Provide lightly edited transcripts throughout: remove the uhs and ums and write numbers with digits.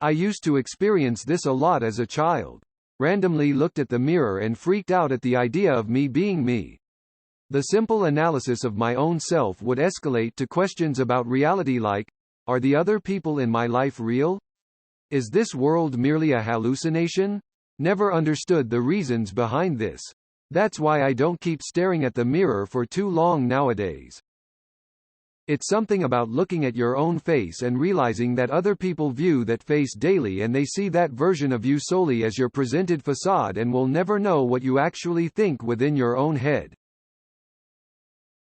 I used to experience this a lot as a child. Randomly looked at the mirror and freaked out at the idea of me being me. The simple analysis of my own self would escalate to questions about reality like, are the other people in my life real? Is this world merely a hallucination? Never understood the reasons behind this. That's why I don't keep staring at the mirror for too long nowadays. It's something about looking at your own face and realizing that other people view that face daily and they see that version of you solely as your presented facade and will never know what you actually think within your own head.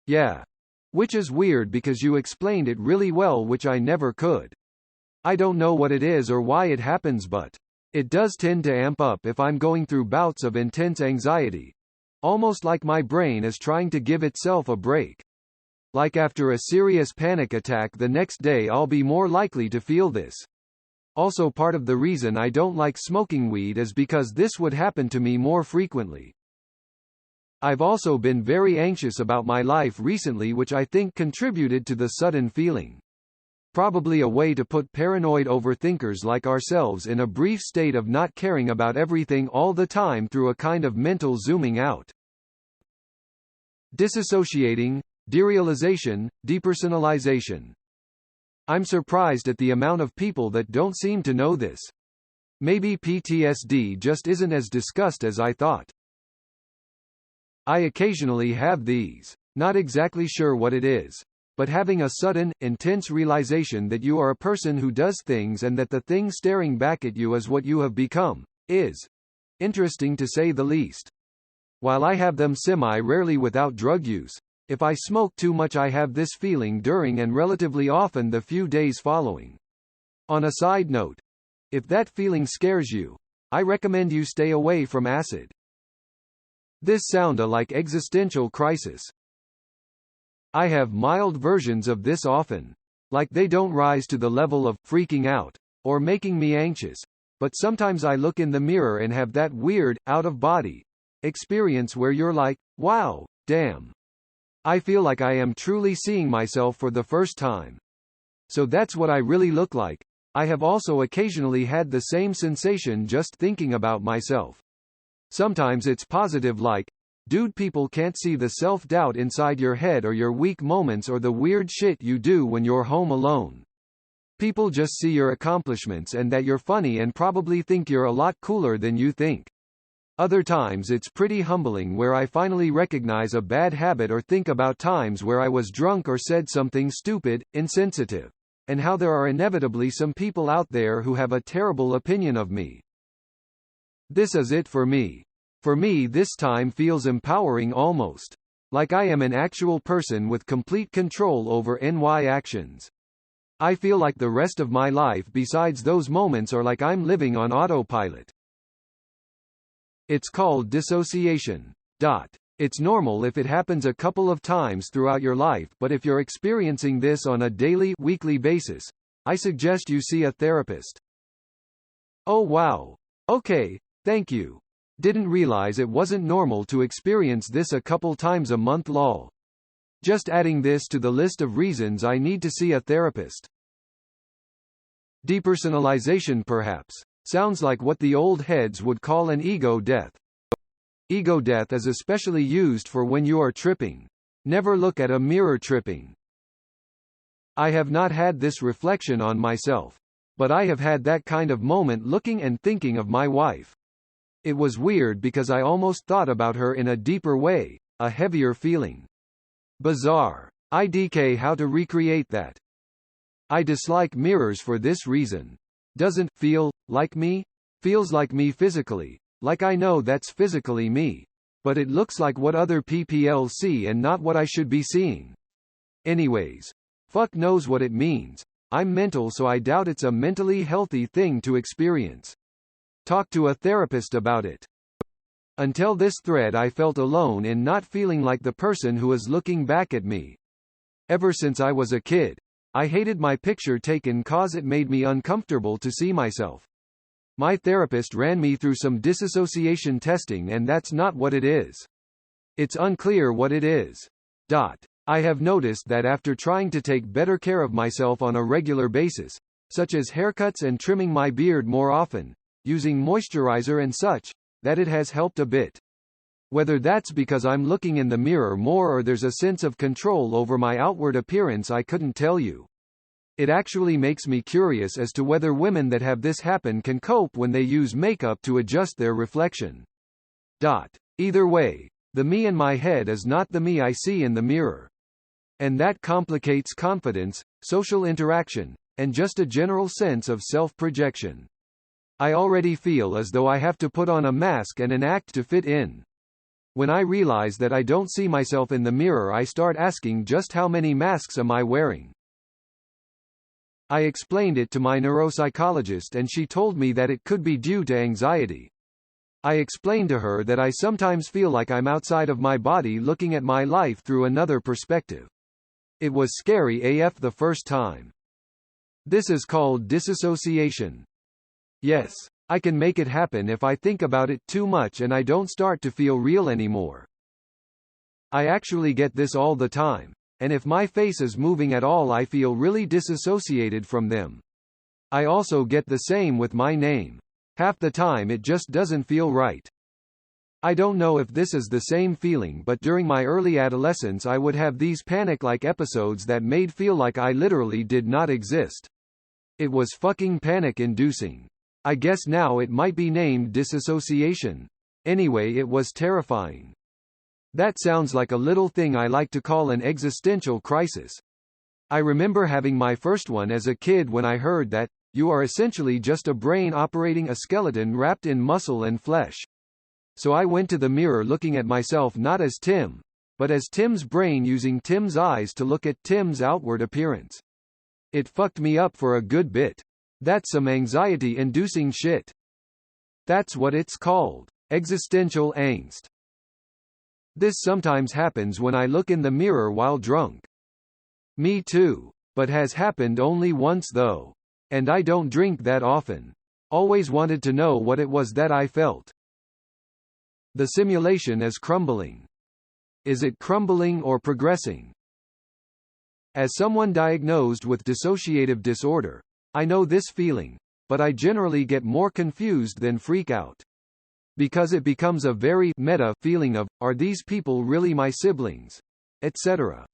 Yeah. Which is weird because you explained it really well, which I never could. I don't know what it is or why it happens, but it does tend to amp up if I'm going through bouts of intense anxiety. Almost like my brain is trying to give itself a break. Like after a serious panic attack the next day I'll be more likely to feel this. Also part of the reason I don't like smoking weed is because this would happen to me more frequently. I've also been very anxious about my life recently, which I think contributed to the sudden feeling. Probably a way to put paranoid overthinkers like ourselves in a brief state of not caring about everything all the time through a kind of mental zooming out. Disassociating, derealization, depersonalization. I'm surprised at the amount of people that don't seem to know this. Maybe PTSD just isn't as discussed as I thought. I occasionally have these. Not exactly sure what it is. But having a sudden, intense realization that you are a person who does things and that the thing staring back at you is what you have become, is interesting to say the least. While I have them semi-rarely without drug use, if I smoke too much I have this feeling during and relatively often the few days following. On a side note, if that feeling scares you, I recommend you stay away from acid. This sounds like existential crisis. I have mild versions of this often. Like they don't rise to the level of freaking out or making me anxious, but sometimes I look in the mirror and have that weird, out-of-body experience where you're like, wow, damn. I feel like I am truly seeing myself for the first time. So that's what I really look like. I have also occasionally had the same sensation just thinking about myself. Sometimes it's positive like, dude, people can't see the self-doubt inside your head or your weak moments or the weird shit you do when you're home alone. People just see your accomplishments and that you're funny and probably think you're a lot cooler than you think. Other times it's pretty humbling where I finally recognize a bad habit or think about times where I was drunk or said something stupid, insensitive, and how there are inevitably some people out there who have a terrible opinion of me. This is it for me. For me this time feels empowering, almost like I am an actual person with complete control over my actions. I feel like the rest of my life besides those moments are like I'm living on autopilot. It's called dissociation. It's normal if it happens a couple of times throughout your life, but if you're experiencing this on a daily, weekly basis, I suggest you see a therapist. Oh wow. Okay, thank you. Didn't realize it wasn't normal to experience this a couple times a month, lol. Just adding this to the list of reasons I need to see a therapist. Depersonalization perhaps. Sounds like what the old heads would call an ego death. Ego death is especially used for when you are tripping. Never look at a mirror tripping. I have not had this reflection on myself, but I have had that kind of moment looking and thinking of my wife. It was weird because I almost thought about her in a deeper way, a heavier feeling. Bizarre. IDK how to recreate that. I dislike mirrors for this reason. Doesn't feel like me? Feels like me physically, like I know that's physically me. But it looks like what other people see and not what I should be seeing. Anyways. Fuck knows what it means. I'm mental, so I doubt it's a mentally healthy thing to experience. Talk to a therapist about it. Until this thread I felt alone in not feeling like the person who is looking back at me. Ever since I was a kid, I hated my picture taken cause it made me uncomfortable to see myself. My therapist ran me through some disassociation testing and that's not what it is. It's unclear what it is. I have noticed that after trying to take better care of myself on a regular basis, such as haircuts and trimming my beard more often, using moisturizer and such, that it has helped a bit. Whether that's because I'm looking in the mirror more or there's a sense of control over my outward appearance, I couldn't tell you. It actually makes me curious as to whether women that have this happen can cope when they use makeup to adjust their reflection. Either way, the me in my head is not the me I see in the mirror. And that complicates confidence, social interaction, and just a general sense of self-projection. I already feel as though I have to put on a mask and an act to fit in. When I realize that I don't see myself in the mirror, I start asking, just how many masks am I wearing? I explained it to my neuropsychologist and she told me that it could be due to anxiety. I explained to her that I sometimes feel like I'm outside of my body looking at my life through another perspective. It was scary AF the first time. This is called disassociation. Yes, I can make it happen if I think about it too much and I don't start to feel real anymore. I actually get this all the time, and if my face is moving at all I feel really disassociated from them. I also get the same with my name. Half the time it just doesn't feel right. I don't know if this is the same feeling, but during my early adolescence I would have these panic-like episodes that made feel like I literally did not exist. It was fucking panic-inducing. I guess now it might be named disassociation. Anyway, it was terrifying. That sounds like a little thing I like to call an existential crisis. I remember having my first one as a kid when I heard that, you are essentially just a brain operating a skeleton wrapped in muscle and flesh. So I went to the mirror looking at myself not as Tim, but as Tim's brain using Tim's eyes to look at Tim's outward appearance. It fucked me up for a good bit. That's some anxiety-inducing shit. That's what it's called. Existential angst. This sometimes happens when I look in the mirror while drunk. Me too. But has happened only once though. And I don't drink that often. Always wanted to know what it was that I felt. The simulation is crumbling. Is it crumbling or progressing? As someone diagnosed with dissociative disorder, I know this feeling, but I generally get more confused than freak out. Because it becomes a very meta feeling of, are these people really my siblings? Etc.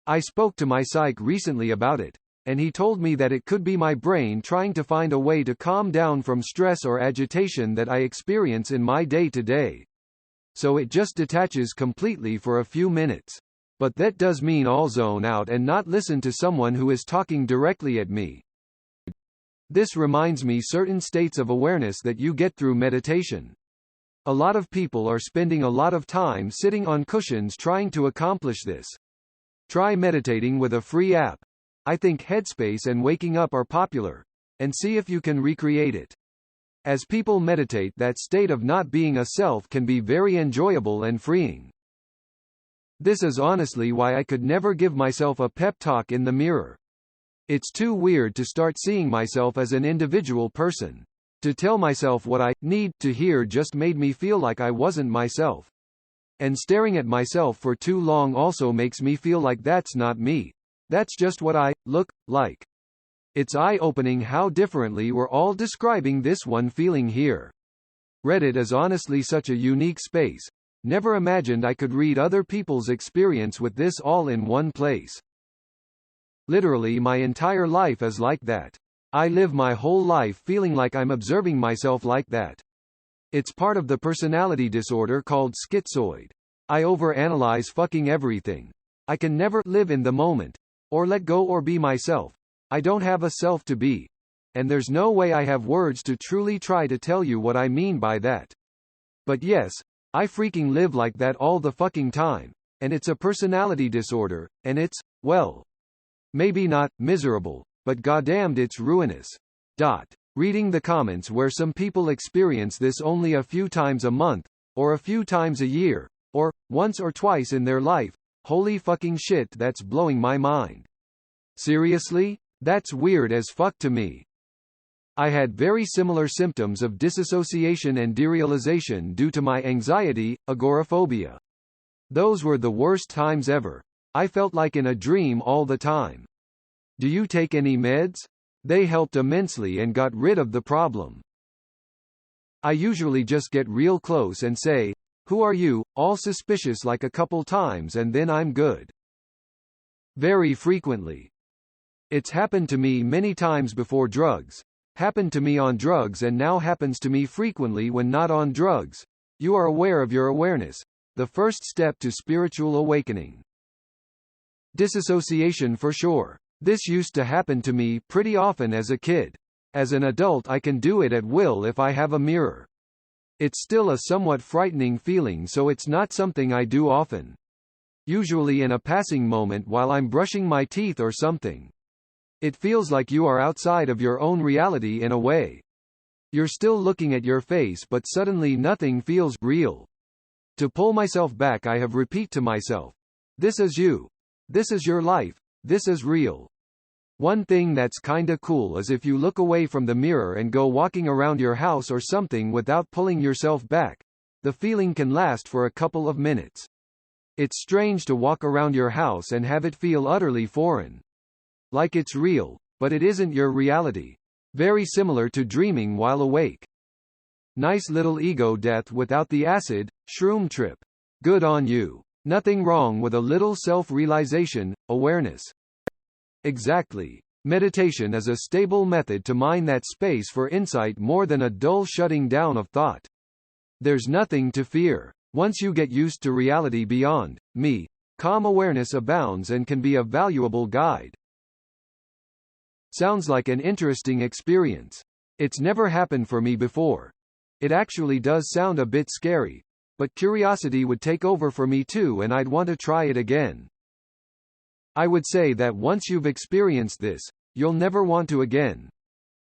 I spoke to my psych recently about it, and he told me that it could be my brain trying to find a way to calm down from stress or agitation that I experience in my day-to-day. So it just detaches completely for a few minutes. But that does mean I'll zone out and not listen to someone who is talking directly at me. This reminds me certain states of awareness that you get through meditation. A lot of people are spending a lot of time sitting on cushions trying to accomplish this. Try meditating with a free app. I think Headspace and Waking Up are popular, and see if you can recreate it. As people meditate, that state of not being a self can be very enjoyable and freeing. This is honestly why I could never give myself a pep talk in the mirror. It's too weird to start seeing myself as an individual person. To tell myself what I need to hear just made me feel like I wasn't myself. And staring at myself for too long also makes me feel like that's not me. That's just what I look like. It's eye-opening how differently we're all describing this one feeling here. Reddit is honestly such a unique space. Never imagined I could read other people's experience with this all in one place. Literally my entire life is like that. I live my whole life feeling like I'm observing myself like that. It's part of the personality disorder called schizoid. I overanalyze fucking everything. I can never live in the moment, or let go or be myself. I don't have a self to be. And there's no way I have words to truly try to tell you what I mean by that. But yes, I freaking live like that all the fucking time, and it's a personality disorder, and it's, well, maybe not miserable, but goddamned it's ruinous. Reading the comments where some people experience this only a few times a month, or a few times a year, or once or twice in their life, holy fucking shit, that's blowing my mind. Seriously? That's weird as fuck to me. I had very similar symptoms of disassociation and derealization due to my anxiety, agoraphobia. Those were the worst times ever. I felt like in a dream all the time. Do you take any meds? They helped immensely and got rid of the problem. I usually just get real close and say, "Who are you?" all suspicious like a couple times, and then I'm good. Very frequently. It's happened to me many times before drugs. Happened to me on drugs and now happens to me frequently when not on drugs. You are aware of your awareness. The first step to spiritual awakening. Disassociation for sure. This used to happen to me pretty often as a kid. As an adult I can do it at will if I have a mirror. It's still a somewhat frightening feeling, so it's not something I do often. Usually in a passing moment while I'm brushing my teeth or something. It feels like you are outside of your own reality in a way. You're still looking at your face but suddenly nothing feels real. To pull myself back I have repeat to myself, "This is you. This is your life. This is real." One thing that's kinda cool is if you look away from the mirror and go walking around your house or something without pulling yourself back. The feeling can last for a couple of minutes. It's strange to walk around your house and have it feel utterly foreign. Like it's real, but it isn't your reality. Very similar to dreaming while awake. Nice little ego death without the acid, shroom trip. Good on you. Nothing wrong with a little self-realization, awareness. Exactly. Meditation is a stable method to mine that space for insight more than a dull shutting down of thought. There's nothing to fear. Once you get used to reality beyond me, calm awareness abounds and can be a valuable guide. Sounds like an interesting experience. It's never happened for me before. It actually does sound a bit scary, but curiosity would take over for me too and I'd want to try it again. I would say that once you've experienced this, you'll never want to again.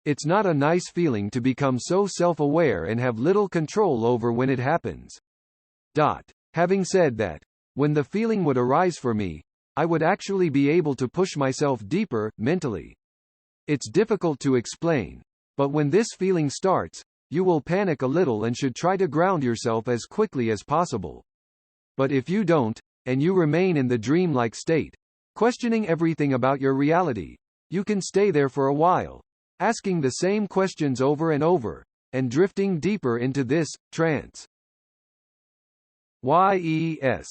It's not a nice feeling to become so self-aware and have little control over when it happens. Having said that, when the feeling would arise for me, I would actually be able to push myself deeper, mentally. It's difficult to explain, but when this feeling starts, you will panic a little and should try to ground yourself as quickly as possible. But if you don't, and you remain in the dream-like state, questioning everything about your reality, you can stay there for a while, asking the same questions over and over, and drifting deeper into this trance. YES